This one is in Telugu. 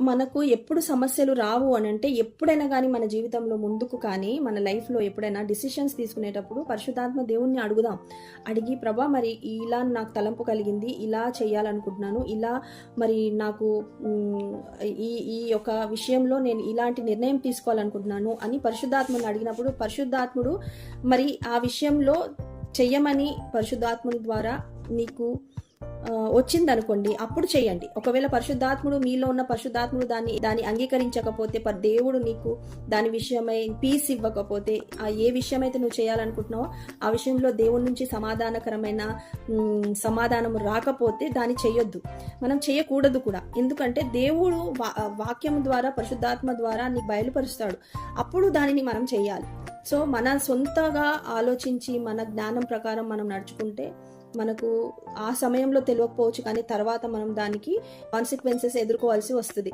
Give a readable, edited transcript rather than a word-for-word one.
మనకు ఎప్పుడు సమస్యలు రావు అని అంటే, ఎప్పుడైనా కానీ మన జీవితంలో ముందుకు కానీ మన లైఫ్లో ఎప్పుడైనా డిసిషన్స్ తీసుకునేటప్పుడు పరిశుద్ధాత్మ దేవుణ్ణి అడుగుదాం. అడిగి ప్రభా మరి ఇలా నాకు తలంపు కలిగింది, ఇలా చేయాలనుకుంటున్నాను, ఇలా మరి నాకు ఈ ఈ యొక్క విషయంలో నేను ఇలాంటి నిర్ణయం తీసుకోవాలనుకుంటున్నాను అని పరిశుద్ధాత్మని అడిగినప్పుడు పరిశుద్ధాత్ముడు మరి ఆ విషయంలో చెయ్యమని పరిశుద్ధాత్ముని ద్వారా నీకు వచ్చిందనుకోండి, అప్పుడు చేయండి. ఒకవేళ పరిశుద్ధాత్ముడు మీలో ఉన్న పరిశుద్ధాత్ముడు దాన్ని అంగీకరించకపోతే, దేవుడు నీకు దాని విషయమై పీస్ ఇవ్వకపోతే, ఏ విషయమైతే నువ్వు చేయాలనుకుంటున్నావో ఆ విషయంలో దేవుడి నుంచి సమాధానకరమైన సమాధానం రాకపోతే దాన్ని చేయొద్దు, మనం చేయకూడదు కూడా. ఎందుకంటే దేవుడు వాక్యం ద్వారా పరిశుద్ధాత్మ ద్వారా నీకు బయలుపరుస్తాడు, అప్పుడు దానిని మనం చేయాలి. సో మన సొంతగా ఆలోచించి మన జ్ఞానం ప్రకారం మనం నడుచుకుంటే మనకు ఆ సమయంలో తెలియకపోవచ్చు, కానీ తర్వాత మనం దానికి కాన్సిక్వెన్సెస్ ఎదుర్కోవాల్సి వస్తుంది.